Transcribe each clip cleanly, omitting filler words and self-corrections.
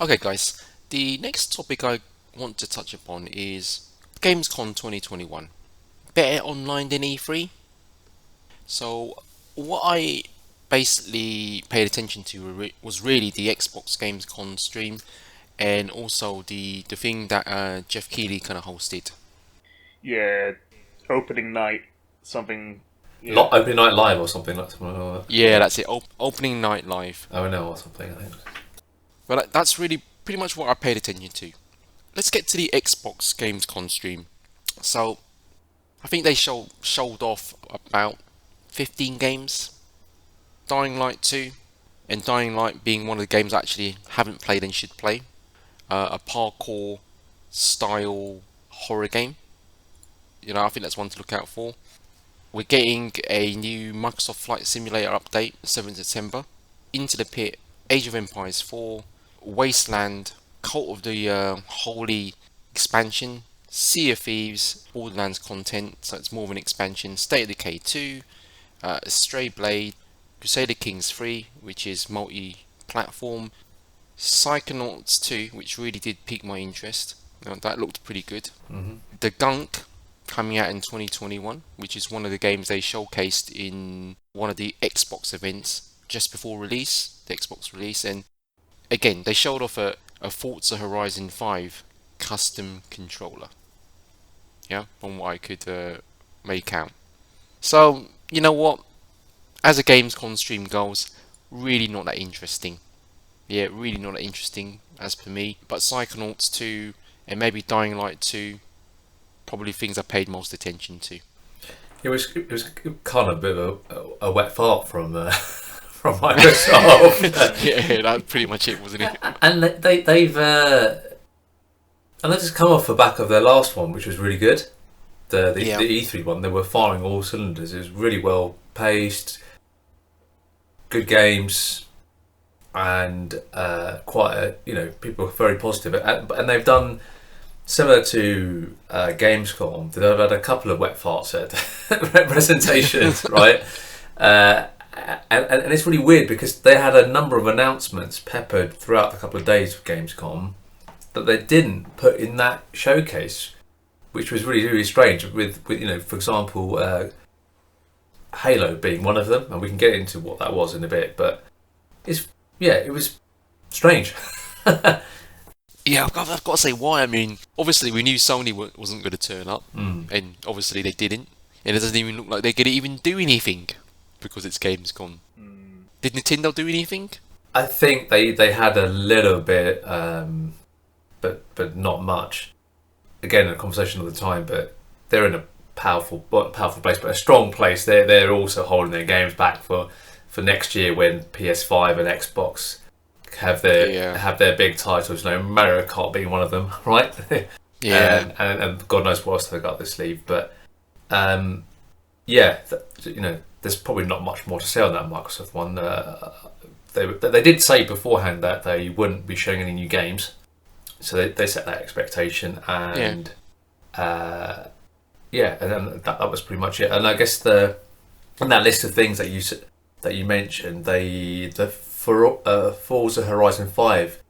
Okay, guys, the next topic I want to touch upon is Gamescom 2021. Better online than E3? So, what I basically paid attention to was really the Xbox Gamescom stream and also the thing that Jeff Keighley kind of hosted. Yeah, opening night, something. Yeah, Opening night live or something like that. Yeah, that's it. Opening night live. Oh no, or something. I think. But that's really pretty much what I paid attention to. Let's get to the Xbox Gamescom stream. So, I think they showed off about 15 games. Dying Light 2, and Dying Light being one of the games I actually haven't played and should play. A parkour style horror game. I think that's one to look out for. We're getting a new Microsoft Flight Simulator update, 7th September. Into the Pit, Age of Empires 4, Wasteland, Cult of the Holy expansion, Sea of Thieves, Borderlands content, so it's more of an expansion, State of Decay 2, Stray Blade, Crusader Kings 3, which is multi-platform, Psychonauts 2, which really did pique my interest. That looked pretty good. Mm-hmm. The Gunk coming out in 2021, which is one of the games they showcased in one of the Xbox events just before release, the Xbox release, and again they showed off a Forza Horizon 5 custom controller. Yeah, from what I could make out. So you know what? As a Gamescom stream goes, really not that interesting. Yeah, really not that interesting as per me. But Psychonauts 2 and maybe Dying Light 2, probably things I paid most attention to. It was kind of a bit of a wet fart from from Microsoft. Yeah, that's pretty much it, wasn't it? And they've just come off the back of their last one, which was really good. The Yeah, E3 one, they were firing all cylinders. It was really well paced, good games, and quite people were very positive. And they've done similar to Gamescom. They've had a couple of wet farts at presentations, right? And it's really weird because they had a number of announcements peppered throughout the couple of days of Gamescom that they didn't put in that showcase, which was really really strange. With for example, Halo being one of them, and we can get into what that was in a bit. But it was strange. yeah. I've got to say why. I mean, obviously we knew Sony wasn't going to turn up, Mm. and obviously they didn't, and it doesn't even look like they're going to even do anything because it's Gamescom. Did Nintendo do anything? I think they had a little bit, but not much. Again, a conversation at the time, but they're in a powerful place, but a strong place. They're also holding their games back for next year when PS5 and Xbox Yeah, have their big titles. Mario Kart being one of them, right? yeah, and God knows what else they've got up their sleeve. But yeah, there's probably not much more to say on that Microsoft one. They did say beforehand that they wouldn't be showing any new games, so they set that expectation, yeah. and yeah, and then that was pretty much it. And I guess in that list of things that you mentioned, the Forza Horizon 5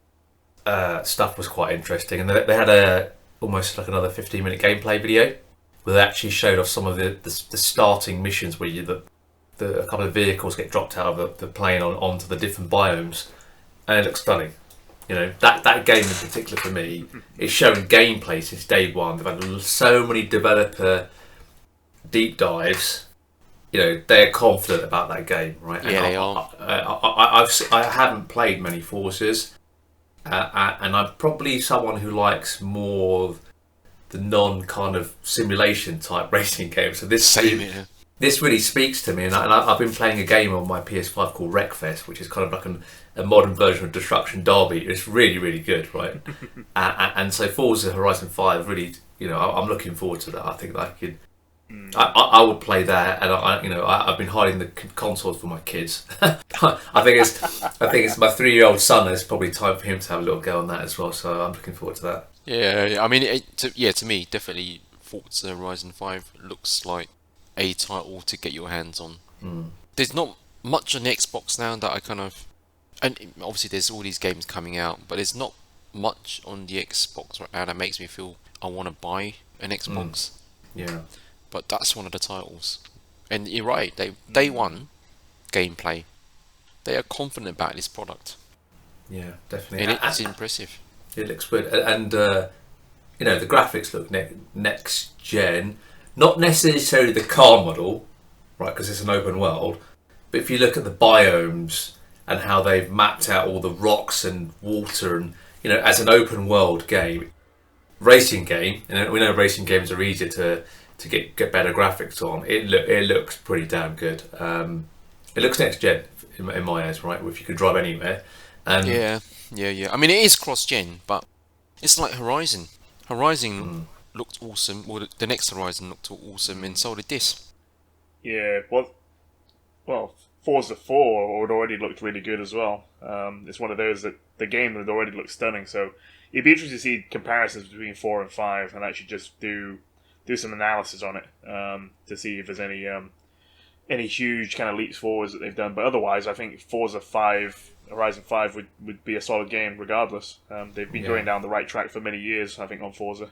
stuff was quite interesting, and they had almost like another 15-minute gameplay video where they actually showed off some of the starting missions where a couple of vehicles get dropped out of the plane onto the different biomes, and it looks stunning. That game in particular for me is showing gameplay since day one. They've had so many developer deep dives. They're confident about that game, right? Yeah, they are. I haven't played many Forzas, and I'm probably someone who likes more the non kind of simulation type racing games. So Same here. this really speaks to me, and I've been playing a game on my PS5 called Wreckfest, which is kind of like a modern version of Destruction Derby. It's really, really good, right? And so Forza Horizon 5, really, I'm looking forward to that. I think that I would play that, and I've been hiding the consoles for my kids. I think it's my 3-year-old son. It's probably time for him to have a little go on that as well. So I'm looking forward to that. Yeah, I mean, to me, definitely Forza Horizon 5 looks like a title to get your hands on. Mm. There's not much on Xbox now that I kind of, and obviously there's all these games coming out, but there's not much on the Xbox right now that makes me feel I want to buy an Xbox. Yeah. But that's one of the titles. And you're right, day one gameplay, they are confident about this product. Yeah, definitely. And it's impressive. It looks good. And you know, the graphics look next gen. Not necessarily the car model, right, because it's an open world. But if you look at the biomes and how they've mapped out all the rocks and water, and you know, as an open world game, racing game, and we know racing games are easier to get better graphics on. It looks pretty damn good. It looks next gen in my eyes, right? If you could drive anywhere. And Yeah. I mean, it is cross-gen, but it's like Horizon. Horizon looked awesome. Well, the next Horizon looked awesome, and so did this. Yeah, well, Forza 4 had already looked really good as well. It's one of those that the game had already looked stunning, so it'd be interesting to see comparisons between 4 and 5 and actually just do some analysis on it to see if there's any huge kind of leaps forwards that they've done. But otherwise, I think Forza 5, Horizon 5 would be a solid game regardless. They've been going down the right track for many years, I think, on Forza.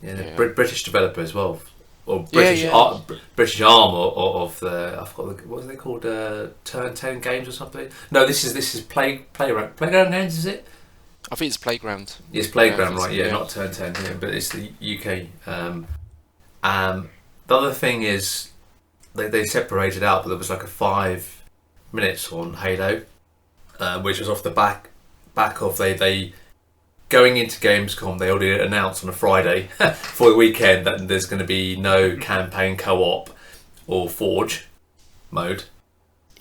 Yeah. British developer as well, or Yeah. British arm of the, I forgot what are they called, Turn 10 Games or something. No, this is Playground Games, is it? I think it's Playground. Yes, Playground, Yeah, right? Yeah, not Turn 10, yeah, but it's the UK. The other thing is they separated out, but there was like a 5 minutes on Halo, which was off the back of they going into Gamescom. They already announced on a Friday for the weekend that there's going to be no campaign co-op or Forge mode.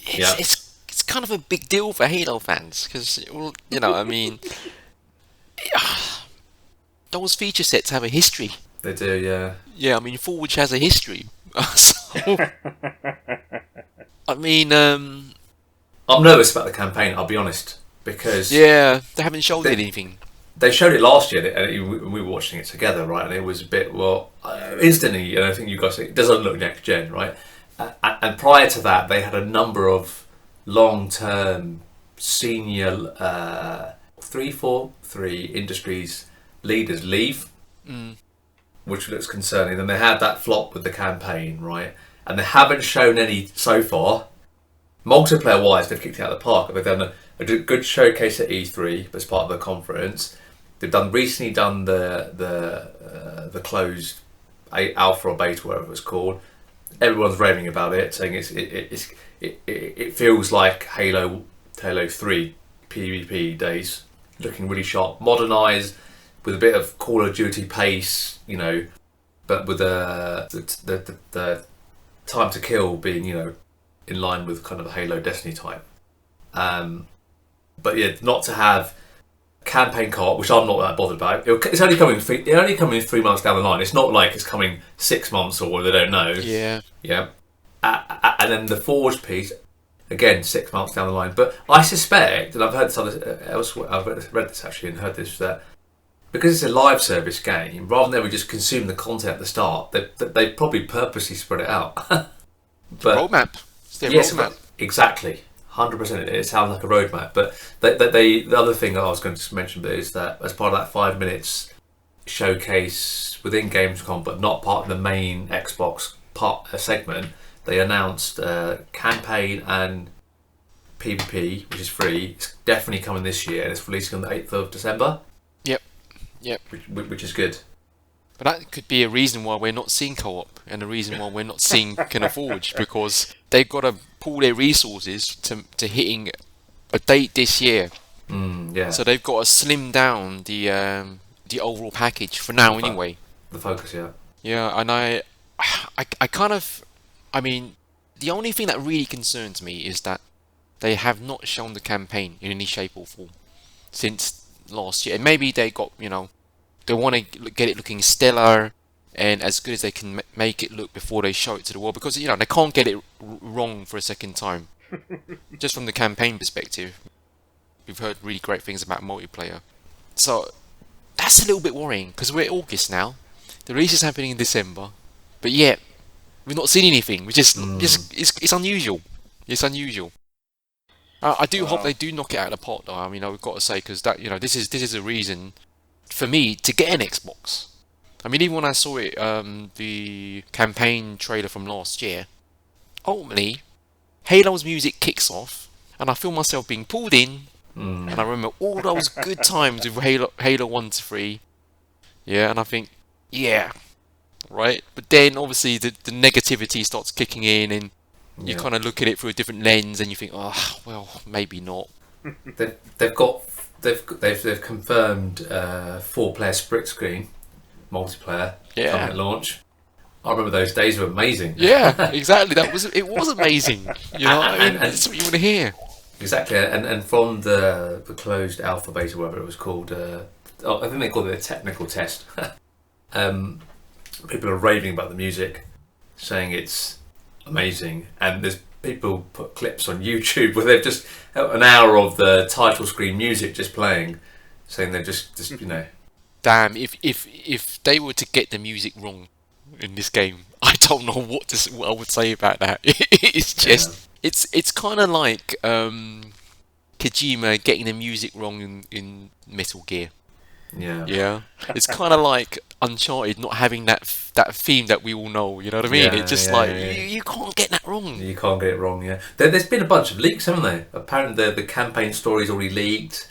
It's kind of a big deal for Halo fans because, you know, I mean, those feature sets have a history. They do, yeah. Yeah, I mean, Forge has a history. So, I mean, I'm nervous about the campaign, I'll be honest, because yeah, they haven't shown anything. They showed it last year, and we were watching it together, right? And it was a bit, instantly, and I think you guys think it doesn't look next gen, right? And prior to that, they had a number of long-term senior 343 industries leaders leave, which looks concerning. Then they had that flop with the campaign, right? And they haven't shown any so far. Multiplayer-wise, they've kicked it out of the park. They've done a good showcase at E3 as part of the conference. They've recently done the closed alpha or beta, whatever it was called. Everyone's raving about it, saying it feels like Halo 3 PvP days, looking really sharp, modernised with a bit of Call of Duty pace, you know, but with the time to kill being, you know, in line with kind of a Halo Destiny type. But yeah, not to have campaign co-op, which I'm not that bothered about. It's only coming 3 months down the line. It's not like it's coming 6 months or they don't know. Yeah. And then the Forge piece, again, 6 months down the line. But I suspect, and I've heard this elsewhere, I've read this actually and heard this, that because it's a live service game, rather than we just consume the content at the start, they probably purposely spread it out. But Roadmap. It's their yes, roadmap. Exactly. 100%. It sounds like a roadmap. But the other thing that I was going to mention is that as part of that 5 minutes showcase within Gamescom, but not part of the main Xbox segment, they announced campaign and PvP, which is free. It's definitely coming this year, and it's releasing on the 8th of December. Yep. Which is good. But that could be a reason why we're not seeing co-op, and a reason why we're not seeing kind of Forge, because they've got to pool their resources to hitting a date this year. Yeah. So they've got to slim down the overall package for now, anyway. The focus, yeah. Yeah, and I kind of, I mean, the only thing that really concerns me is that they have not shown the campaign in any shape or form since last year. And maybe they got, you know, they want to get it looking stellar and as good as they can make it look before they show it to the world, because, you know, they can't get it wrong for a second time. Just from the campaign perspective, we've heard really great things about multiplayer. So that's a little bit worrying, because we're August now. The release is happening in December, but yet we've not seen anything, which is it's unusual. It's unusual. I do hope they Wow. do knock it out of the park, though. I mean, I've got to say, because that, this is a reason for me to get an Xbox. I mean, even when I saw it, the campaign trailer from last year, ultimately, Halo's music kicks off, and I feel myself being pulled in, and I remember all those good times with Halo 1 to 3, yeah, and I think, yeah, right? But then, obviously, the negativity starts kicking in, and you Yeah. kind of look at it through a different lens, and you think, oh, well, maybe not. They've got they've confirmed 4-player split screen multiplayer coming Yeah. at launch. I remember those days were amazing. Yeah, exactly. It was amazing. You know what I mean? And That's what you want to hear. exactly, and from the closed alpha beta, whatever it was called, I think they called it a technical test. um, People are raving about the music, saying it's amazing, and there's people put clips on YouTube where they've just an hour of the title screen music just playing, saying they're just Damn, if they were to get the music wrong in this game, I don't know what I would say about that. It's yeah, just it's kind of like Kojima getting the music wrong in Metal Gear. yeah, Yeah, it's kind of like Uncharted not having that theme that we all know. You know what I mean? It's yeah, just yeah, like yeah, yeah. you can't get that wrong. You can't get it wrong. Yeah, there's been a bunch of leaks, haven't there? Apparently, the campaign story's already leaked.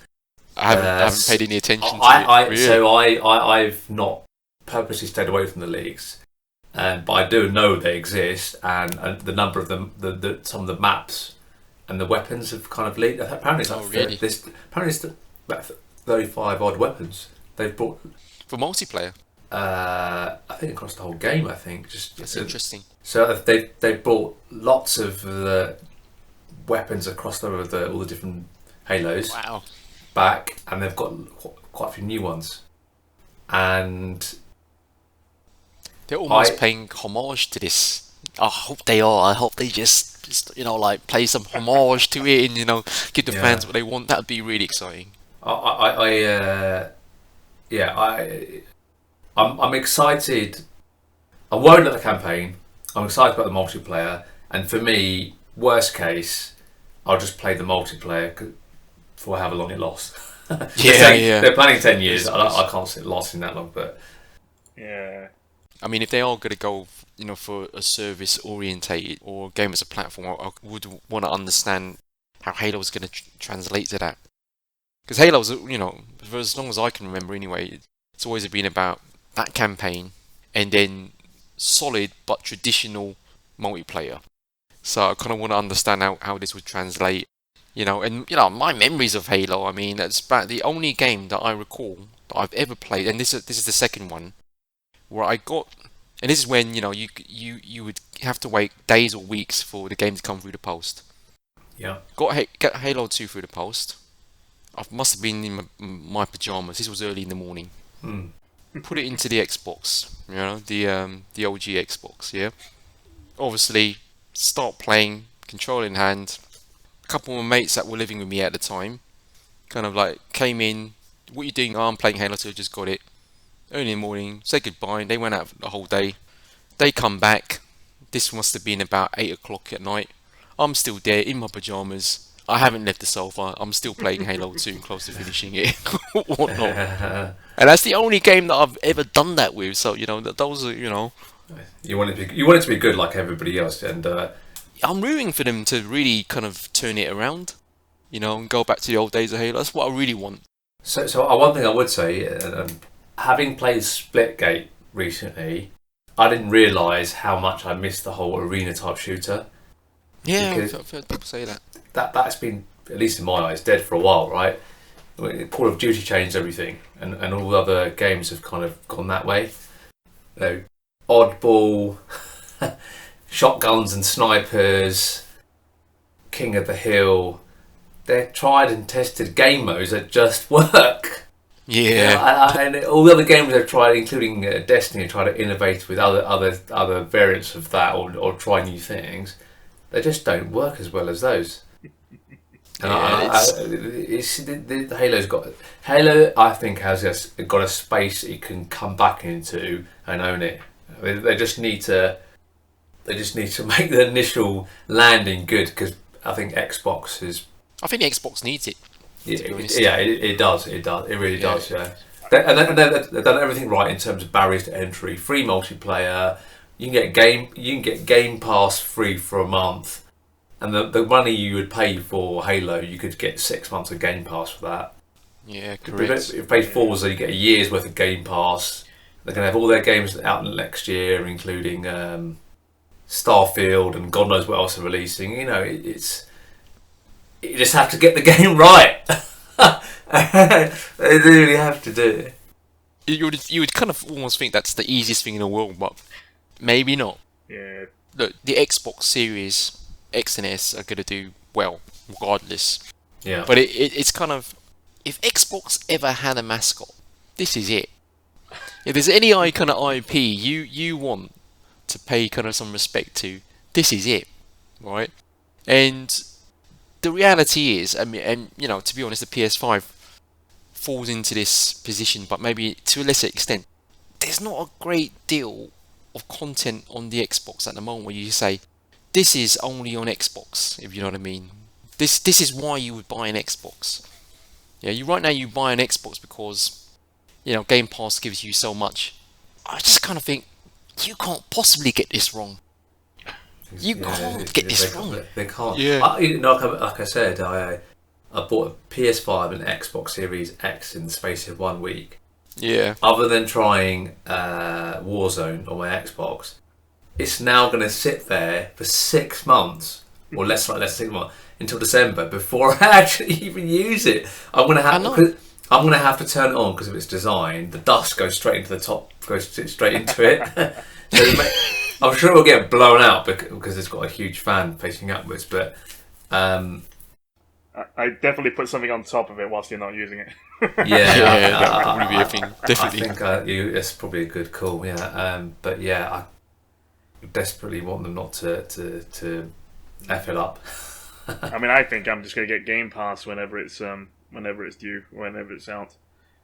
I haven't paid any attention to I it. Really. so I've not purposely stayed away from the leaks, but I do know they exist, and the number of them, some of the maps and the weapons have kind of leaked. Apparently, it's like Oh, really? apparently it's about 35 odd weapons they've brought. For multiplayer, I think across the whole game. I think just that's interesting. so they've brought lots of the weapons across all the different Halos Wow. back, and they've got quite a few new ones. And They're almost I paying homage to this. I hope they are. I hope they just like play some homage to it and give the yeah, fans what they want. That'd be really exciting. yeah, I'm excited. I'm worried about the campaign. I'm excited about the multiplayer, and for me, worst case, I'll just play the multiplayer for however long it lasts. Yeah. They're planning 10 years. It's- I can't see it lasting that long, but Yeah. I mean, if they are going to go, for a service orientated or game as a platform, I would want to understand how Halo is going to translate to that. Because Halo's, for as long as I can remember anyway, it's always been about that campaign and then solid but traditional multiplayer. So I kind of want to understand how this would translate, and my memories of Halo. I mean, that's about the only game that I recall that I've ever played, and this is the second one where I got, and this is when you would have to wait days or weeks for the game to come through the post. yeah. Get Halo 2 through the post. I must have been in my pajamas. This was early in the morning. Hmm. Put it into the Xbox, the OG Xbox, yeah. Obviously, start playing, control in hand. A couple of my mates that were living with me at the time, kind of like came in. What you doing? Oh, I'm playing Halo 2. Just got it. Early in the morning, say goodbye. They went out for the whole day. They come back. This must have been about 8 o'clock at night. I'm still there in my pajamas. I haven't left the sofa. I'm still playing Halo 2 and close to finishing it. Whatnot. And that's the only game that I've ever done that with. So, those are, You want it to be good like everybody else, and I'm rooting for them to really kind of turn it around, and go back to the old days of Halo. That's what I really want. so one thing I would say, having played Splitgate recently, I didn't realise how much I missed the whole arena type shooter. Yeah, Because I've heard people say that. that's been, at least in my eyes, dead for a while, right? Call of Duty changed everything, and all the other games have kind of gone that way. Oddball, shotguns and snipers, King of the Hill. They're tried and tested game modes that just work. Yeah. And all the other games they've tried, including Destiny, try to innovate with other variants of that, or try new things. They just don't work as well as those. And the Halo's got Halo. I think has got a space it can come back into and own it. They just need to make the initial landing good, because I think Xbox is I think the Xbox needs it, to be honest. It does. It really Yeah. does. Yeah. They've done everything right in terms of barriers to entry, free multiplayer. You can get Game Pass free for a month, and the money you would pay for Halo, you could get 6 months of Game Pass for that. Yeah, If correct. you pay Forza, you get a year's worth of Game Pass. They're going to have all their games out next year, including Starfield and God knows what else they're releasing. You know, you just have to get the game right. They really have to do it. You would kind of almost think that's the easiest thing in the world, but maybe not. Yeah. Look, the Xbox Series X and S are gonna do well, regardless. Yeah. But it's kind of, if Xbox ever had a mascot, this is it. If there's any kind of IP you want to pay kind of some respect to, this is it, right? And the reality is, I mean, and you know, to be honest, the PS5 falls into this position, but maybe to a lesser extent. There's not a great deal of content on the Xbox at the moment where you say, this is only on Xbox, if you know what I mean. This is why you would buy an Xbox. Yeah, right now you buy an Xbox because, you know, Game Pass gives you so much. I just kind of think, you can't possibly get this wrong. You can't get this wrong. They can't. Yeah. Like I said, I bought a PS5 and Xbox Series X in the space of 1 week. Yeah. Other than trying Warzone on my Xbox, it's now going to sit there for 6 months, or less than 6 months, until December before I actually even use it. I'm going to have to turn it on because of its design. The dust goes straight into the top, goes straight into it. I'm sure it'll get blown out because it's got a huge fan facing upwards. But I definitely put something on top of it whilst you're not using it. Yeah, that would probably be a thing. Definitely. I think it's probably a good call. Yeah, but yeah, I desperately want them not to F it up. I mean, I think I'm just going to get Game Pass whenever it's due, whenever it's out.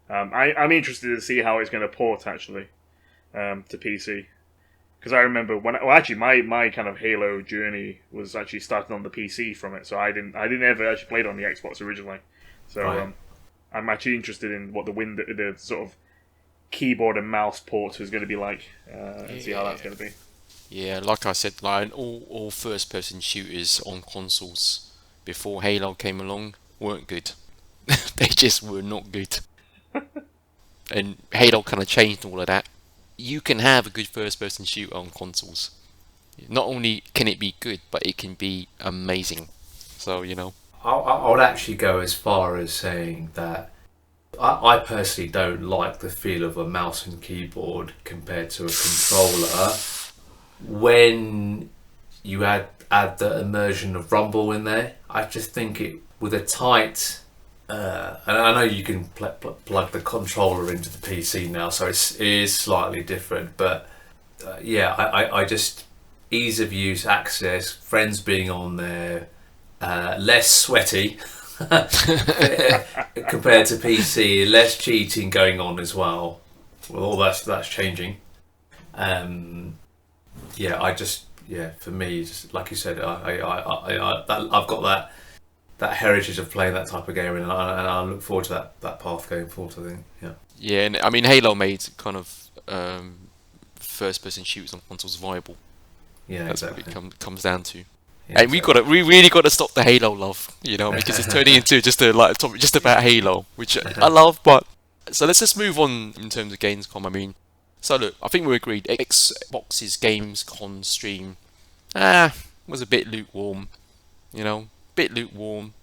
I'm interested to see how it's going to port actually to PC, because I remember my kind of Halo journey was actually started on the PC from it, so I didn't ever actually play it on the Xbox originally. So Right. I'm actually interested in what the sort of keyboard and mouse port is going to be like, and see how that's going to be. Yeah, like I said, like all first-person shooters on consoles before Halo came along weren't good. They just were not good. And Halo kind of changed all of that. You can have a good first-person shooter on consoles. Not only can it be good, but it can be amazing. So, you know. I would actually go as far as saying that I personally don't like the feel of a mouse and keyboard compared to a controller. When you add the immersion of Rumble in there, I just think it with a tight. And I know you can plug the controller into the PC now, so it is slightly different. But I just ease of use, access, friends being on there, less sweaty compared to PC, less cheating going on as well. Well, all that's changing. For me, just like you said, I've got that heritage of playing that type of game, and I look forward to that path going forward. I think, yeah. Yeah, and I mean, Halo made kind of first-person shooters on consoles viable. Yeah, That's exactly. what it comes down to. Yeah, And we really got to stop the Halo love, you know, because it's turning into just a topic just about Halo, which I love. But so let's just move on in terms of Gamescom. I mean, so look, I think we agreed Xbox's Gamescom stream was a bit lukewarm, you know,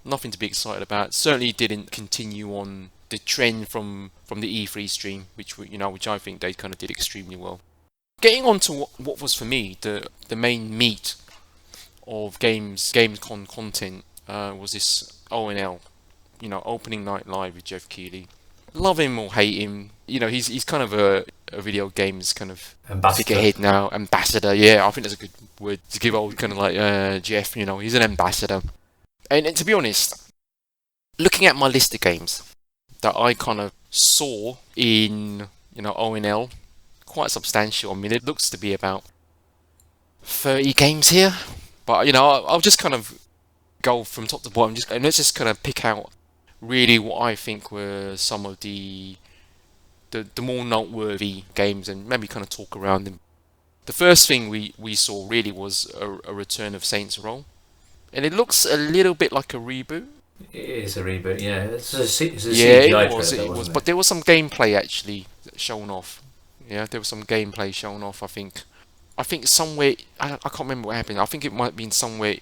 nothing to be excited about. Certainly didn't continue on the trend from the E3 stream, which I think they kind of did extremely well. Getting on to what was for me the main meat of Gamescom content was this ONL, you know, opening night live with Jeff Keighley. Love him or hate him, you know, he's kind of a video games kind of figurehead now, ambassador. Yeah, I think that's a good word to give old kind of like Jeff. You know, he's an ambassador. And to be honest, looking at my list of games that I kind of saw in, you know, ONL, quite substantial. I mean, it looks to be about 30 games here. But, you know, I'll just kind of go from top to bottom. And let's just kind of pick out really what I think were some of the more noteworthy games, and maybe kind of talk around them. The first thing we saw really was a return of Saints Row, and it looks a little bit like a reboot. It is a reboot, yeah. It's a Yeah, CGI it was. trailer, It was, wasn't but there was some gameplay actually shown off. Yeah, there was some gameplay shown off. I think somewhere. I can't remember what happened. I think it might have been somewhere.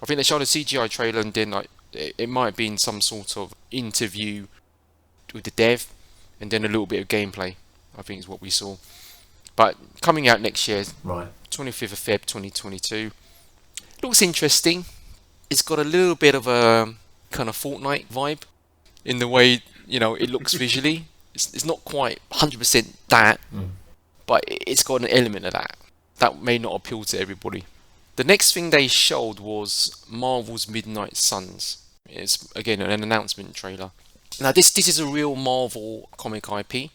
I think they showed a CGI trailer, and then like it might have been some sort of interview with the dev, and then a little bit of gameplay. I think is what we saw. But coming out next year, right? 25th of Feb 2022. Looks interesting. It's got a little bit of a kind of Fortnite vibe in the way, it looks visually. It's not quite 100% that, but it's got an element of that. That may not appeal to everybody. The next thing they showed was Marvel's Midnight Suns. It's, again, an announcement trailer. Now, this is a real Marvel comic IP.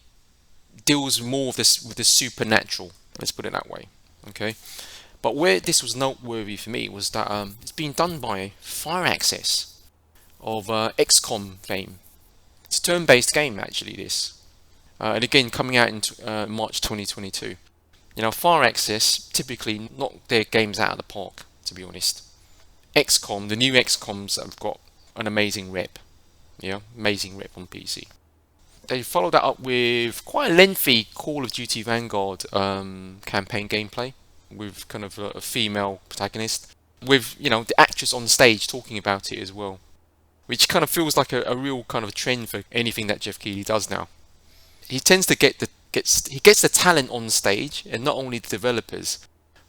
Deals more with the supernatural. Let's put it that way. Okay? But where this was noteworthy for me was that it's been done by Fire Access of XCOM game. It's a turn-based game, actually, this. And again, coming out in March 2022. Fire Access typically knock their games out of the park, to be honest. XCOM, the new XCOMs have got an amazing rep. Yeah, amazing rep on PC. They followed that up with quite a lengthy Call of Duty Vanguard campaign gameplay, with kind of a female protagonist, with the actress on stage talking about it as well, which kind of feels like a real kind of trend for anything that Jeff Keighley does now. He tends to gets the talent on stage, and not only the developers,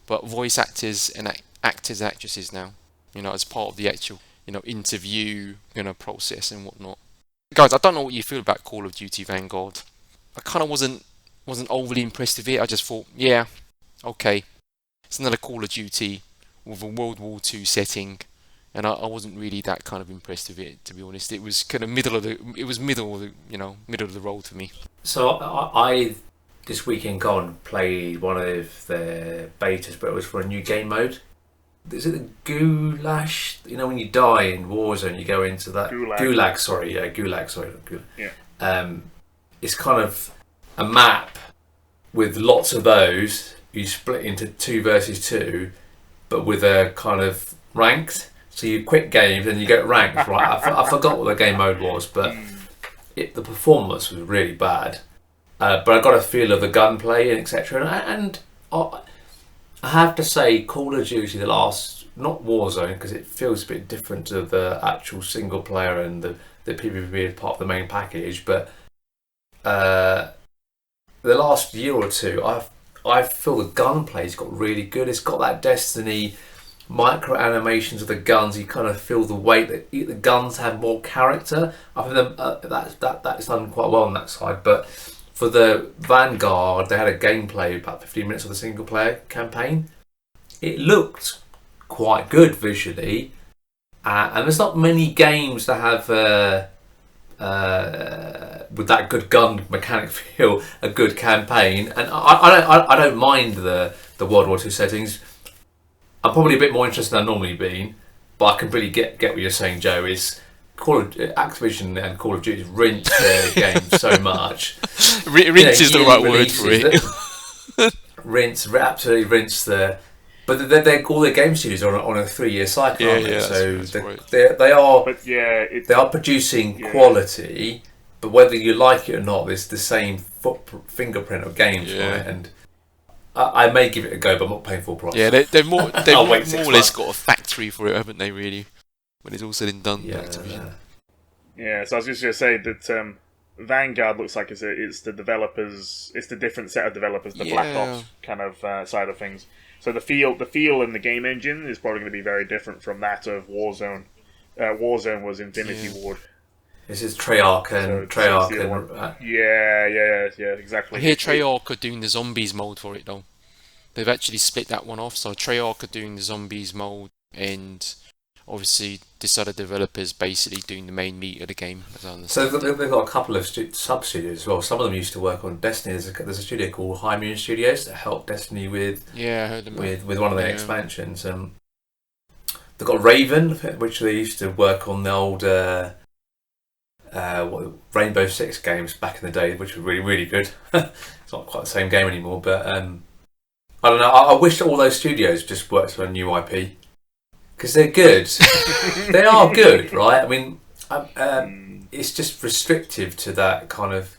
but voice actors and actors and actresses now, as part of the actual interview process and whatnot. Guys, I don't know what you feel about Call of Duty Vanguard. I kind of wasn't overly impressed with it. I just thought, yeah, okay, it's another Call of Duty with a World War II setting, and I wasn't really that kind of impressed with it, to be honest. It was kind of middle of the road for me. So I this weekend gone played one of their betas, but it was for a new game mode. Is it the Goulash? When you die in Warzone, you go into that Gulag. Sorry, Gulag. Yeah. It's kind of a map with lots of those. You split into 2 versus 2, but with a kind of ranked. So you quit games and you get ranked. Right? I forgot what the game mode was, but the performance was really bad. But I got a feel of the gunplay and etc. And I have to say, Call of Duty, the last, not Warzone, because it feels a bit different to the actual single player and the PvP as part of the main package, but the last year or two, I feel the gunplay's got really good. It's got that Destiny micro animations of the guns. You kind of feel the weight that the guns have more character. I think that's done quite well on that side, but for the Vanguard, they had a gameplay about 15 minutes of the single player campaign. It looked quite good visually, and there's not many games that have with that good gun mechanic feel a good campaign. And I don't mind the World War II settings. I'm probably a bit more interested than I've normally been, but I completely get what you're saying, Joe. Is Activision and Call of Duty rinse their game so much. Rinse is the right word for it. Absolutely rinse the. But they're all their game studios are on a 3-year cycle, aren't they? Yeah, so that's right. they are. But yeah, they are producing quality, but whether you like it or not, it's the same fingerprint of games, right? And I may give it a go, but I'm not paying full price. Yeah, they've more or less months. got a factory for it, haven't they? Really, when it's all said and done. Activision. Yeah, so I was just going to say that Vanguard looks like it's the developers, it's the different set of developers, the Black Ops kind of side of things. So the feel in the game engine is probably going to be very different from that of Warzone. Warzone was Infinity Ward. This is Treyarch and yeah, exactly. I hear Treyarch are doing the zombies mode for it though. They've actually split that one off. So Treyarch are doing the zombies mode, and obviously this other developers basically doing the main meat of the game. So they've got a couple of sub-studios as well. Some of them used to work on Destiny. There's a studio called High Moon Studios that helped Destiny with I heard them with one of their expansions. they've got Raven, which they used to work on the old Rainbow Six games back in the day, which were really, really good. It's not quite the same game anymore, but I don't know. I wish all those studios just worked on a new IP because they're good. They are good, right? I mean, it's just restrictive to that kind of.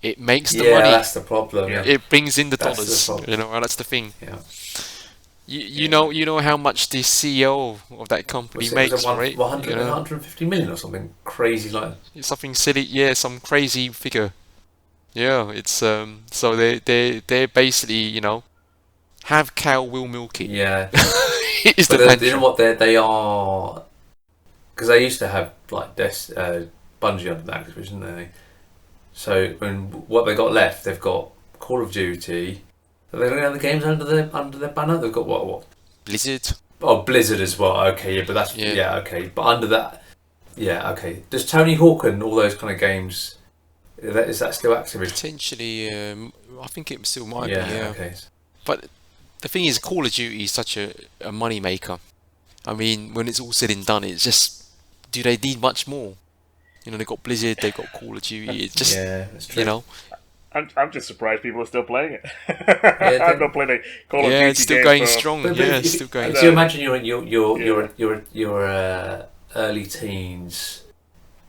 It makes the Yeah, money. that's the problem. Yeah. It brings in the That's the dollars. problem. You know, and that's the thing. Yeah. You know how much the CEO of that company makes, right? 150 million or something crazy like. It's something silly, yeah, some crazy figure. Yeah, it's so they're basically, have cow will milk it. Yeah. Is the But you know mantra. what they are, because they used to have like Bungie under that Activision, didn't they? So what they got left, they've got Call of Duty. Are they going to have the games under their banner? They've got what? Blizzard. Oh, Blizzard as well. Okay, yeah, but that's Yeah. okay. But under that, yeah, okay. Does Tony Hawk and all those kind of games? Is that still Activision? Potentially, I think it still might Yeah. be. Yeah. Okay. But the thing is, Call of Duty is such a money maker. I mean, when it's all said and done, it's just, do they need much more? They got Blizzard, they got Call of Duty. It's just, Yeah, that's true. I'm just surprised people are still playing it. Yeah, I've not played a Call of Duty yeah, it's still game going for- strong. But Yeah, if- it's still going. So imagine you're in Yeah. your early teens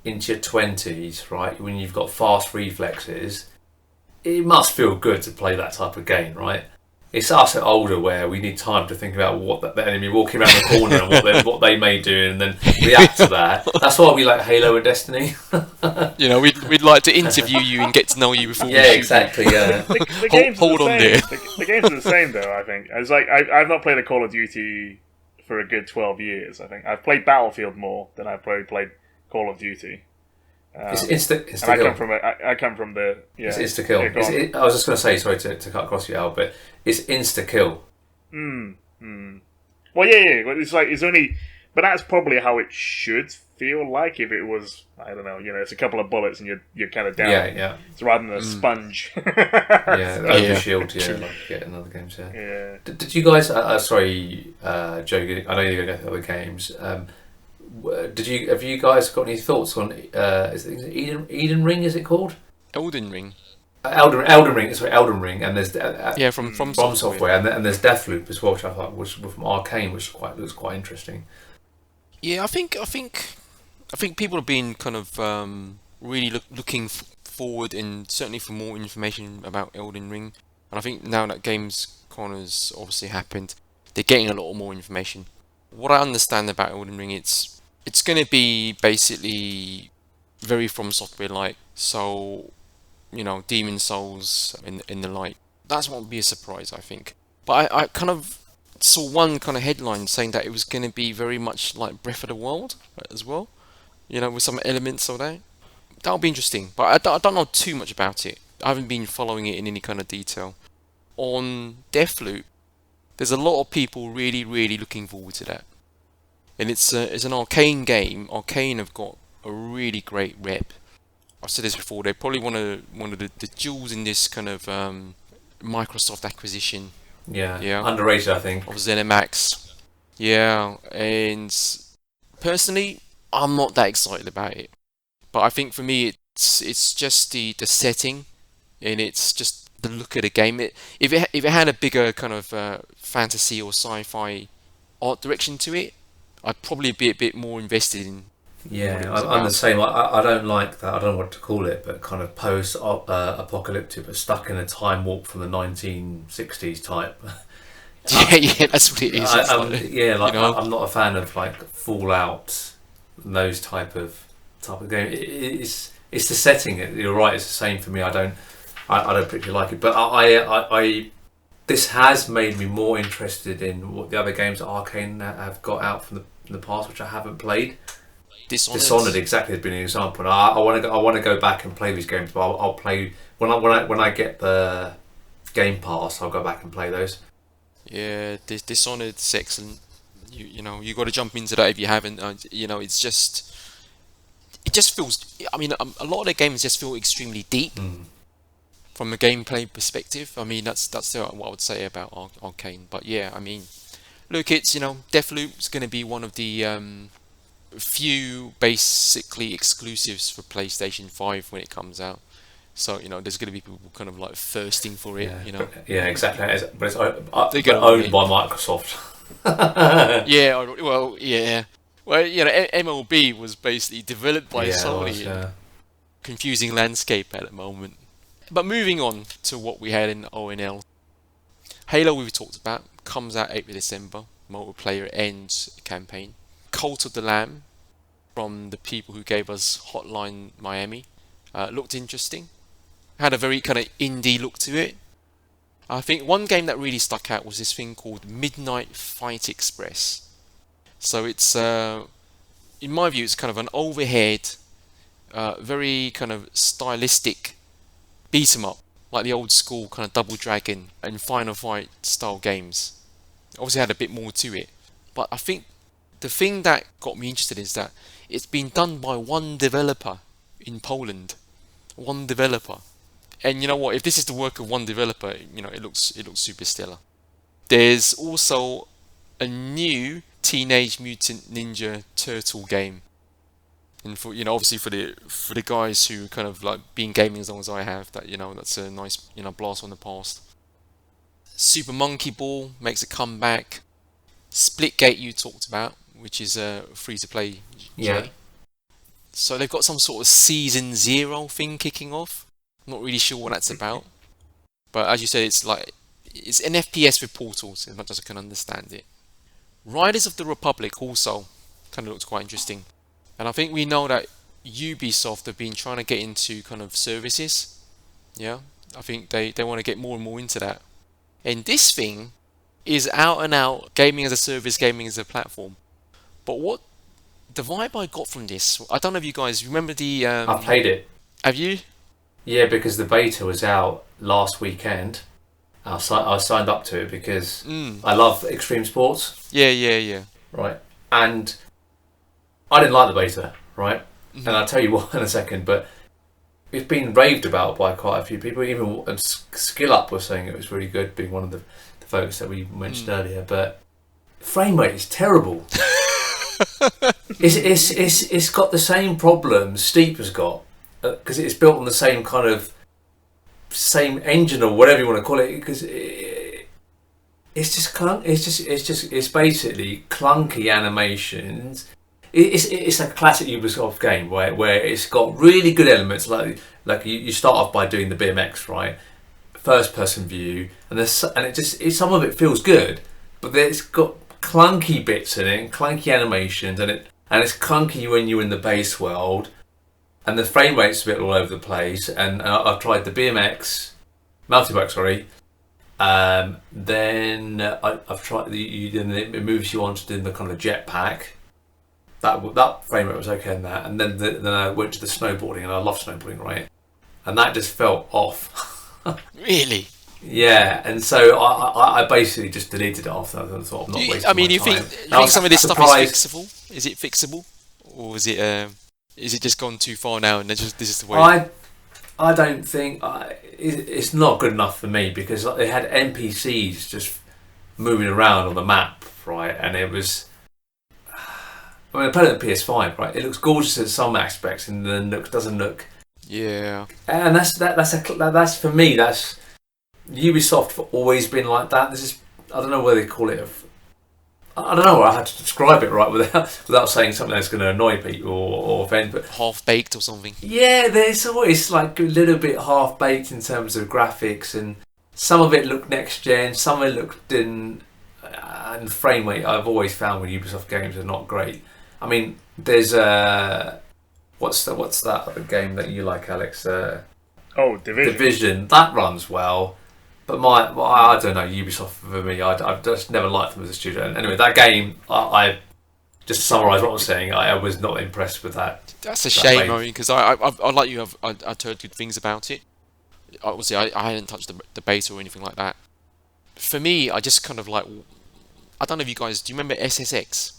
into your 20s, right? When you've got fast reflexes, it must feel good to play that type of game, right? It's us at older where we need time to think about what the enemy walking around the corner and what they may do, and then react to that. That's why we like Halo and Destiny. We'd like to interview you and get to know you before we Yeah, shoot you. exactly. Yeah. The games Hold are on the there. same. The games are the same though. I think it's like I've not played a Call of Duty for a good 12 years. I think I've played Battlefield more than I've probably played Call of Duty. It's insta And I kill. come from the yeah. It's insta kill. Yeah, go on. I was just going to say, sorry to cut across you, Al, but it's insta kill. Well, yeah. But it's only, but that's probably how it should feel like if it was. I don't know. It's a couple of bullets and you're kind of down. Yeah. It's rather than a sponge. Yeah, So, overshield, yeah, like you get in other games, yeah. yeah. Did you guys, sorry, Joe, I know you're going to go through other games. Have you guys got any thoughts on, is it Eden Ring, is it called? Elden Ring. Elden Ring, sorry, Elden Ring, and there's Yeah, from Software, and there's Deathloop as well, which I thought was from Arcane, which looks quite interesting. Yeah, I think people have been kind of really looking forward, and certainly for more information about Elden Ring. And I think now that Gamescom has obviously happened, they're getting a lot more information. What I understand about Elden Ring, it's going to be basically very From Software like, so Demon Souls in the like. That's won't be a surprise, I think. But I kind of saw one kind of headline saying that it was going to be very much like Breath of the Wild as well, with some elements of that. That'll be interesting, but I don't know too much about it. I haven't been following it in any kind of detail. On Deathloop, there's a lot of people really, really looking forward to that. And it's an Arcane game. Arcane have got a really great rep. I've said this before. They're probably one of the jewels in this kind of Microsoft acquisition. Yeah, underrated, I think. Of ZeniMax. Yeah, and personally, I'm not that excited about it. But I think for me, it's just the setting, and it's just the look of the game. If it had a bigger kind of fantasy or sci-fi art direction to it, I'd probably be a bit more invested in. Yeah, I'm the same. I don't like that. I don't know what to call it, but kind of post-apocalyptic, but stuck in a time warp from the 1960s type. Yeah, that's what it is. I'm not a fan of like Fallout, and those type of game. It's the setting. You're right. It's the same for me. I don't particularly like it, but I this has made me more interested in what the other games that Arcane have got out from the past, which I haven't played. Dishonored exactly has been an example. I want to go back and play these games, but I'll play when I get the Game Pass. I'll go back and play those. Yeah, Dishonored is excellent. You got to jump into that if you haven't. It just feels. I mean, a lot of the games just feel extremely deep from a gameplay perspective. I mean, that's what I would say about Arcane. But yeah, I mean, look, it's Deathloop's going to be one of the few basically exclusives for PlayStation 5 when it comes out. So there's going to be people kind of like thirsting for it. Yeah, exactly. But it's They're owned by Microsoft. Yeah, well, yeah. Well, MLB was basically developed by Sony. Yeah. Confusing landscape at the moment. But moving on to what we had in ONL. Halo, we've talked about, comes out 8th of December, multiplayer and campaign. Cult of the Lamb, from the people who gave us Hotline Miami, looked interesting. Had a very kind of indie look to it. I think one game that really stuck out was this thing called Midnight Fight Express. So it's, in my view, it's kind of an overhead, very kind of stylistic beat 'em up, like the old school kind of Double Dragon and Final Fight style games. Obviously had a bit more to it, but I think the thing that got me interested is that it's been done by one developer in Poland. One developer. And you know what, if this is the work of one developer, it looks super stellar. There's also a new Teenage Mutant Ninja Turtle game. And for obviously for the guys who kind of like been gaming as long as I have, that's a nice blast from the past. Super Monkey Ball makes a comeback. Splitgate you talked about, which is a free to play. Yeah. So they've got some sort of season 0 thing kicking off. I'm not really sure what that's about. But as you said, it's an FPS with portals, as much as I can understand it. Riders of the Republic also kind of looks quite interesting. And I think we know that Ubisoft have been trying to get into kind of services. Yeah, I think they want to get more and more into that. And this thing is out and out gaming as a service, gaming as a platform. But what the vibe I got from this, I don't know if you guys remember the... I played it. Have you? Yeah, because the beta was out last weekend. I signed up to it because I love extreme sports. Yeah. Right. And I didn't like the beta, right? Mm-hmm. And I'll tell you why in a second, but it's been raved about by quite a few people. Even Skill Up was saying it was really good, being one of the folks that we mentioned earlier. But frame rate is terrible. It's got the same problems Steep has got, because it's built on the same kind of same engine or whatever you want to call it. Because it's basically clunky animations. It's a classic Ubisoft game where it's got really good elements, like you start off by doing the BMX, right, first person view, and some of it feels good, but it's got clunky bits in it, and clunky animations, and it's clunky when you're in the base world, and the frame rate's a bit all over the place. And I've tried the BMX mountain bike, sorry. Then I've tried then it moves you on to doing the kind of jetpack. That frame rate was okay in that, and then I went to the snowboarding, and I love snowboarding, right? And that just felt off. Really? Yeah, and so I basically just deleted it after. I thought I'm not wasting my time. You think some of this stuff is fixable? Is it fixable, or is it just gone too far now, and this is the way? I don't think it's not good enough for me, because they had NPCs just moving around on the map, right? And it was. I mean, I played it on the PS5, right? It looks gorgeous in some aspects, and then doesn't look. Yeah. And that's for me. That's Ubisoft have always been like that. This is, I don't know whether they call it. I don't know. I had to describe it right without saying something that's going to annoy people or offend. But half baked or something. Yeah, there's always like a little bit half baked in terms of graphics, and some of it looked next gen, some of it looked didn't. And frame rate, I've always found with Ubisoft games are not great. I mean, there's what's that other game that you like, Alex? Division. Division, that runs well, but I don't know, Ubisoft for me, I've just never liked them as a studio. And anyway, that game, I just to summarise what I was saying, I was not impressed with that. That's a shame, I mean, because I like you, I've heard good things about it. Obviously, I hadn't touched the beta or anything like that. For me, I just kind of like, I don't know if you guys, do you remember SSX?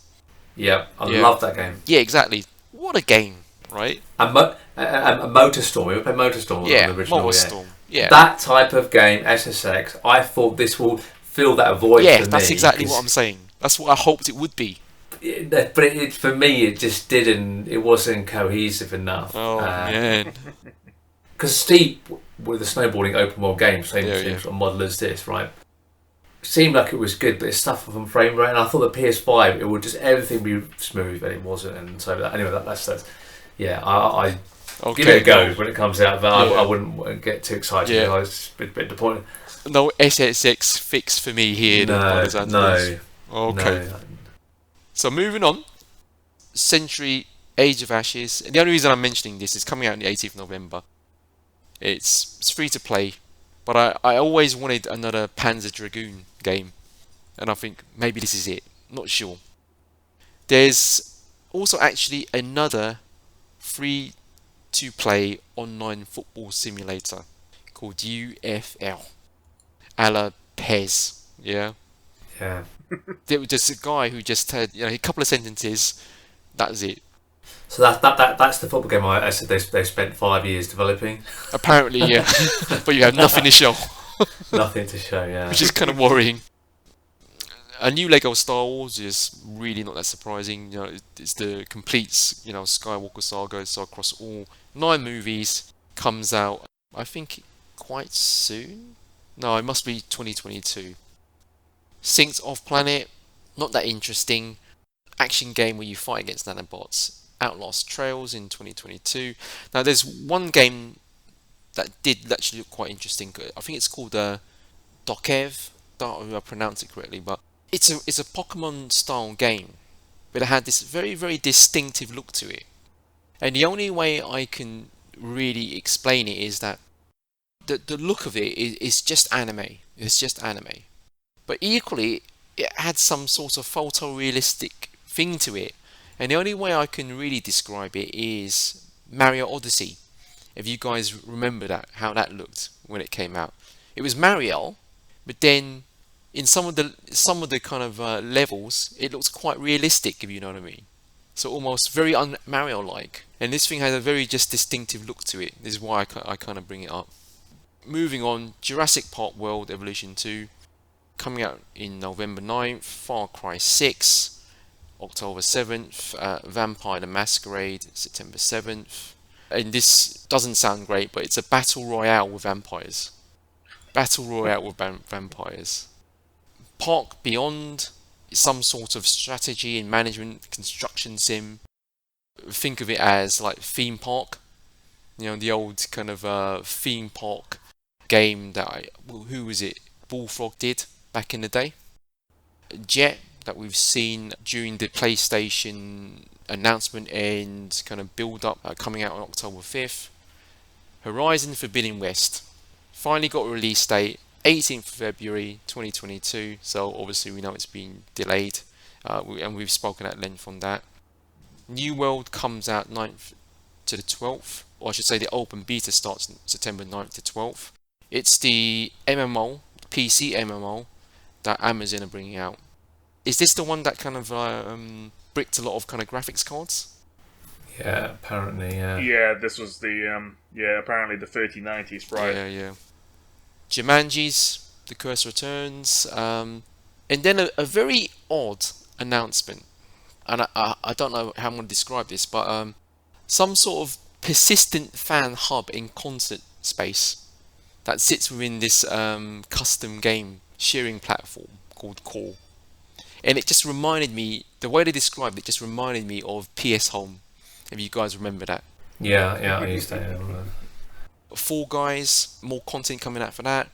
Yeah, I love that game. Yeah, exactly. What a game, right? And MotorStorm. We played MotorStorm. Yeah, on the original, MotorStorm. Yeah. That type of game, SSX. I thought this will fill that void. Yeah, for that's me, exactly what I'm saying. That's what I hoped it would be. But for me, it just didn't. It wasn't cohesive enough. Oh man. Because Steve, with the snowboarding open world game, same sort of model as this, right? Seemed like it was good, but it suffered from frame rate. And I thought the PS5, it would just everything be smooth, and it wasn't. And so anyway, that's yeah. I give it a go when it comes out, but I wouldn't get too excited. I was a bit disappointed. No SSX fix for me here. No. Okay. No. So moving on, Century Age of Ashes. And the only reason I'm mentioning this is coming out on the 18th of November. It's free to play, but I always wanted another Panzer Dragoon game, and I think maybe this is it. Not sure. There's also actually another free to play online football simulator called UFL, a la PES. Yeah. There was just a guy who just had a couple of sentences. That's it. So that's the football game I said they spent 5 years developing. Apparently, yeah. But you have nothing to show. Nothing to show, yeah. Which is kind of worrying. A new Lego Star Wars is really not that surprising. It's the complete Skywalker saga. So across all 9 movies, comes out I think quite soon. No, it must be 2022. Synced Off Planet, not that interesting. Action game where you fight against nanobots. Outlast Trails in 2022. Now there's one game that did actually look quite interesting. I think it's called Dokev. I don't know if I pronounce it correctly, but it's a Pokemon style game, but it had this very, very distinctive look to it. And the only way I can really explain it is that the look of it is just anime. It's just anime. But equally, it had some sort of photorealistic thing to it. And the only way I can really describe it is Mario Odyssey. If you guys remember how that looked when it came out. It was Mario, but then in some of the kind of levels, it looks quite realistic, if you know what I mean. So almost very un-Mario-like. And this thing has a very just distinctive look to it. This is why I kind of bring it up. Moving on, Jurassic Park World Evolution 2. Coming out in November 9th. Far Cry 6. October 7th, Vampire the Masquerade, September 7th. And this doesn't sound great, but it's a battle royale with vampires. Vampires. Park Beyond is some sort of strategy and management construction sim. Think of it as like theme park. The old kind of theme park game that who was it? Bullfrog did back in the day. Jet, that we've seen during the PlayStation announcement and kind of build up coming out on October 5th. Horizon Forbidden West finally got a release date 18th of February 2022, so obviously we know it's been delayed and we've spoken at length on that. New World comes out 9th to the 12th, or I should say the open beta starts September 9th to 12th. It's the MMO, PC MMO that Amazon are bringing out. Is this the one that kind of bricked a lot of kind of graphics cards? Yeah, apparently, yeah. Yeah, this was the, apparently the 3090 sprite. Yeah. Jumanji's The Curse Returns. And then a very odd announcement. And I don't know how I'm going to describe this, but some sort of persistent fan hub in constant space that sits within this custom game sharing platform called Core. And it just reminded me, the way they described it just reminded me of PS Home, if you guys remember that. Yeah, I used to. Fall Guys, more content coming out for that.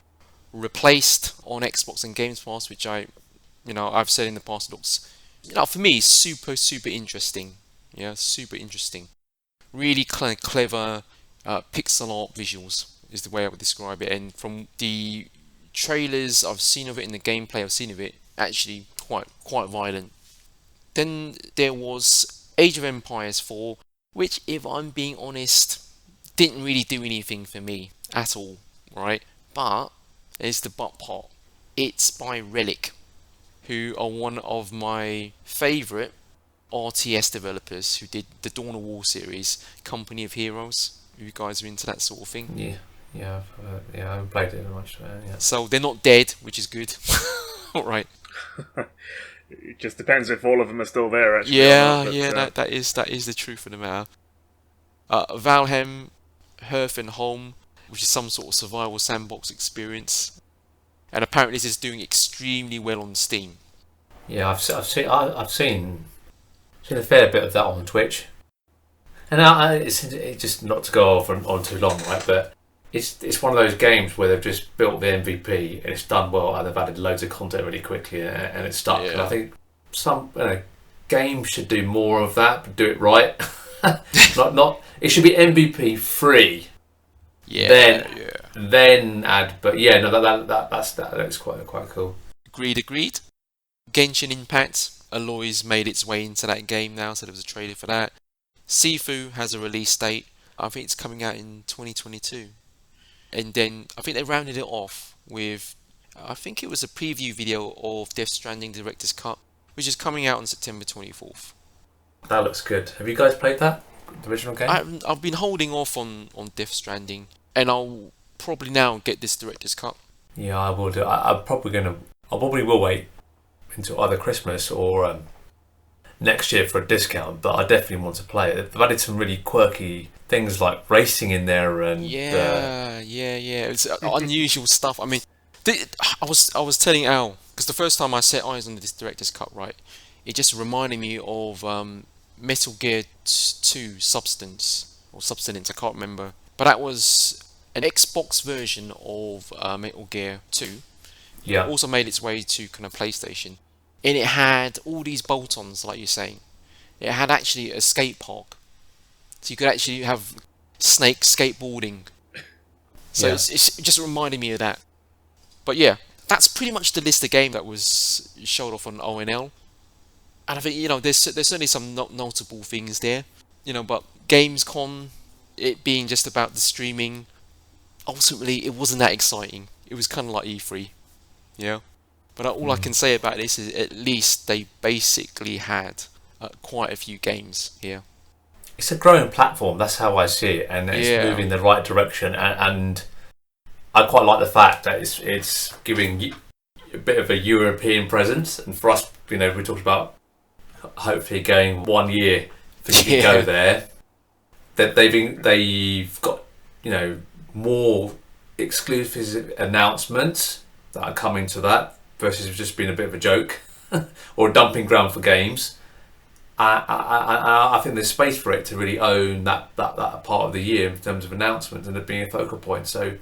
Replaced on Xbox and Games Pass, which I've said in the past looks, for me, super, super interesting. Yeah, super interesting. Really kind of clever pixel art visuals is the way I would describe it. And from the trailers I've seen of it and the gameplay I've seen of it, actually quite violent. Then there was Age of Empires 4, which, if I'm being honest, didn't really do anything for me at all, right? But there's the but part. It's by Relic, who are one of my favourite RTS developers who did the Dawn of War series, Company of Heroes. You guys are into that sort of thing? Yeah, I haven't played it very much. Yeah. So they're not dead, which is good. All right. It just depends if all of them are still there, actually. Yeah, or not, but, yeah, that is the truth of the matter. Valham, Hearth and Home, which is some sort of survival sandbox experience, and apparently this is doing extremely well on Steam. Yeah, I've seen a fair bit of that on Twitch, and it's just not to go on too long, right? But it's one of those games where they've just built the MVP and it's done well, and they've added loads of content really quickly, and it's stuck. Yeah. And I think some games should do more of that, but do it right. not it should be MVP free. Yeah, Then add, but yeah, no, that's quite cool. Agreed. Genshin Impact, Aloy's made its way into that game now, so there was a trailer for that. Sifu has a release date. I think it's coming out in 2022. And then I think they rounded it off with, I think it was a preview video of Death Stranding Director's Cut, which is coming out on September 24th. That looks good. Have you guys played that? The original game? I've been holding off on Death Stranding, and I'll probably now get this Director's Cut. Yeah, I will do. I probably will wait until either Christmas or next year for a discount, but I definitely want to play it. They've added some really quirky things like racing in there, and yeah. It's unusual stuff. I mean, I was telling Al, because the first time I set eyes on this Director's Cut, right, it just reminded me of Metal Gear 2 Substance, I can't remember, but that was an Xbox version of Metal Gear 2. yeah, It also made its way to kind of PlayStation, and it had all these bolt-ons, like you're saying. It had actually a skate park, so you could actually have Snake skateboarding. So Yeah. it's just reminded me of that. But yeah, that's pretty much the list of game that was showed off on ONL. And I think, there's certainly some notable things there, but Gamescom, it being just about the streaming, ultimately it wasn't that exciting. It was kind of like E3, But all I can say about this is at least they basically had quite a few games here. it's a growing platform. That's how I see it, and it's Yeah. moving in the right direction. And I quite like the fact that it's giving a bit of a European presence. And for us, we talked about hopefully going 1 year for you to go there. That they've got more exclusive announcements that are coming to that versus just being a bit of a joke or a dumping ground for games. I think there's space for it to really own that part of the year in terms of announcements and it being a focal point. So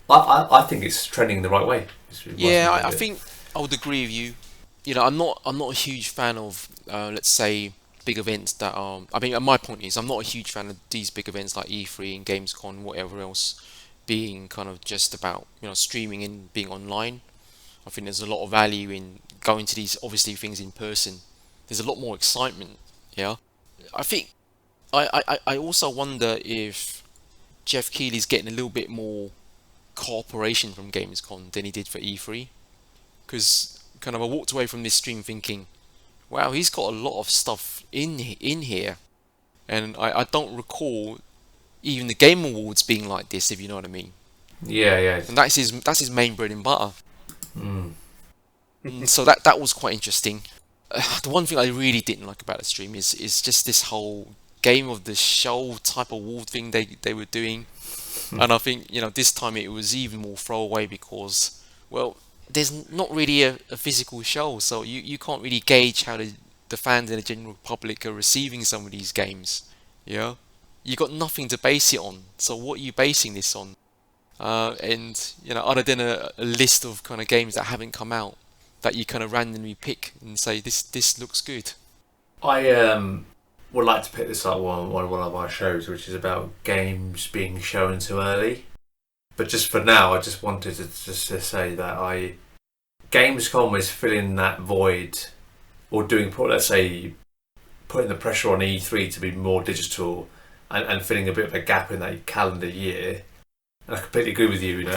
I think it's trending the right way. Yeah, I think I would agree with you. I'm not a huge fan of let's say big events that are. I mean, my point is, I'm not a huge fan of these big events like E3 and Gamescom, whatever else, being kind of just about streaming and being online. I think there's a lot of value in going to these obviously things in person. There's a lot more excitement. Yeah, I think I also wonder if Jeff Keighley's getting a little bit more cooperation from Gamescom than he did for E3, because kind of I walked away from this stream thinking, wow, he's got a lot of stuff in here, and I don't recall even the Game Awards being like this, if you know what I mean. Yeah. And that's his main bread and butter. So that was quite interesting. The one thing I really didn't like about the stream is just this whole game of the show type of award thing they were doing. And I think this time it was even more throwaway because, well, there's not really a physical show, so you can't really gauge how the fans and the general public are receiving some of these games. You got nothing to base it on. So what are you basing this on? And other than a list of kind of games that haven't come out that you kind of randomly pick and say this looks good. I would like to pick this up on one of our shows, which is about games being shown too early. But just for now, I just wanted to say that Gamescom is filling that void, or let's say, putting the pressure on E3 to be more digital and filling a bit of a gap in that calendar year. And I completely agree with you.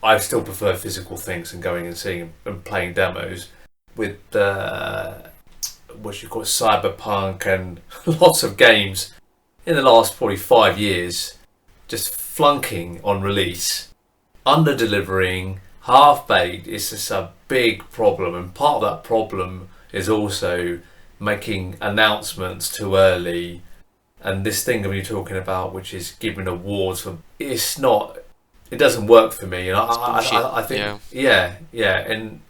I still prefer physical things and going and seeing and playing demos with what you call cyberpunk and lots of games in the last probably 5 years just flunking on release, under delivering, half-baked is just a big problem, and part of that problem is also making announcements too early. And this thing that you're talking about, which is giving awards for, it doesn't work for me. And I think, yeah, and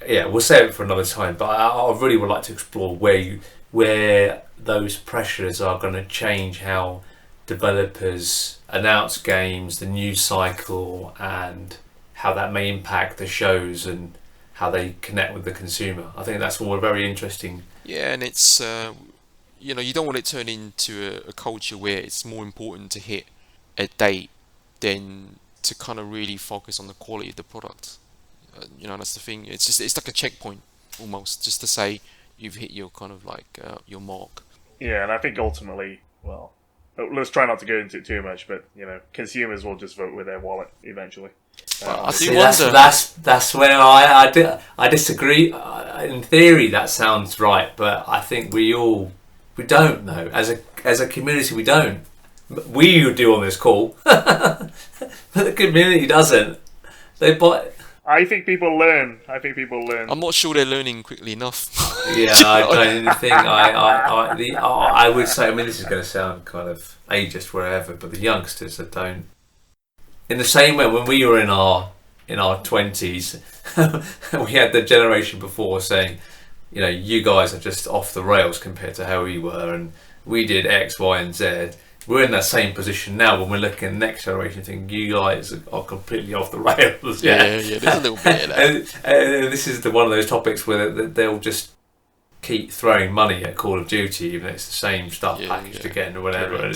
yeah, we'll save it for another time. But I really would like to explore where those pressures are going to change how developers announce games, the news cycle, and how that may impact the shows and how they connect with the consumer. I think that's all very interesting. Yeah, and it's you don't want it to turn into a culture where it's more important to hit a date than to kind of really focus on the quality of the product. That's the thing. It's like a checkpoint almost, just to say you've hit your kind of like your mark. Yeah, and I think ultimately, well, let's try not to go into it too much, but consumers will just vote with their wallet eventually. I do wonder. That's where I disagree. In theory, that sounds right, but I think we don't know. As a community, we don't. We do on this call, but the community doesn't. I think people learn. I'm not sure they're learning quickly enough. Yeah, I don't think I would say. I mean, this is going to sound kind of ageist, wherever, but the youngsters that don't. In the same way, when we were in our 20s, we had the generation before saying, you guys are just off the rails compared to how we were, and we did X, Y, and Z. We're in that same position now when we're looking at the next generation, thinking you guys are completely off the rails. Yeah, there's a little bit of that. and this is one of those topics where they'll just keep throwing money at Call of Duty, even though it's the same stuff packaged again or whatever.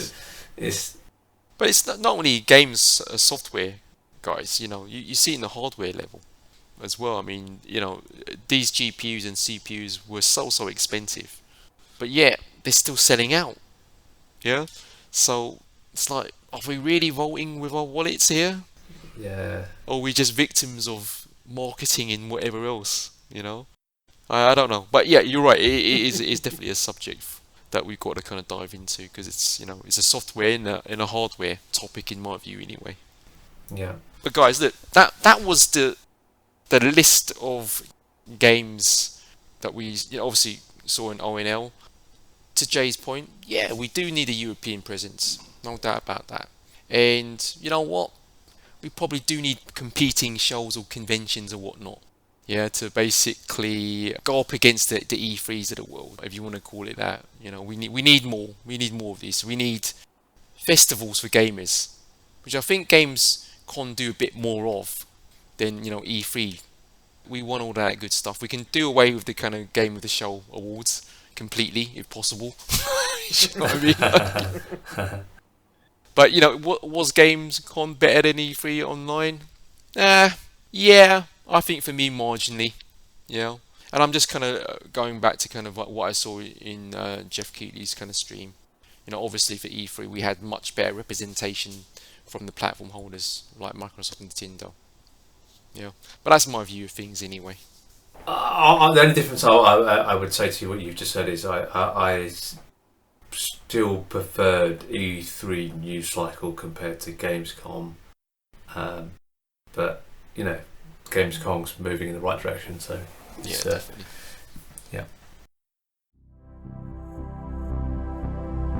But it's not only games, software, guys. You see it in the hardware level as well. I mean, these GPUs and CPUs were so expensive, but yet they're still selling out. Yeah. So it's like, are we really voting with our wallets here? Yeah. Or are we just victims of marketing and whatever else? I don't know. But yeah, you're right. It's definitely a subject that we've got to kind of dive into, because it's it's a software and a hardware topic in my view anyway. Yeah. But guys, look, that was the list of games that we obviously saw in ONL. To Jay's point, yeah, we do need a European presence, no doubt about that. And you know what? We probably do need competing shows or conventions or whatnot. Yeah, to basically go up against the E3s of the world, if you want to call it that. We need more. We need more of this. We need festivals for gamers, which I think Gamescom do a bit more of than E3. We want all that good stuff. We can do away with the kind of Game of the Show awards completely, if possible. You know what I mean? But was Gamescom better than E3 online? Yeah, I think for me marginally. And I'm just kind of going back to kind of like what I saw in Jeff Keighley's kind of stream. Obviously for E3 we had much better representation from the platform holders like Microsoft and Nintendo. But that's my view of things anyway. The only difference I would say to you, what you've just said, is I still preferred E3 news cycle compared to Gamescom, but Gamescom's moving in the right direction, so definitely.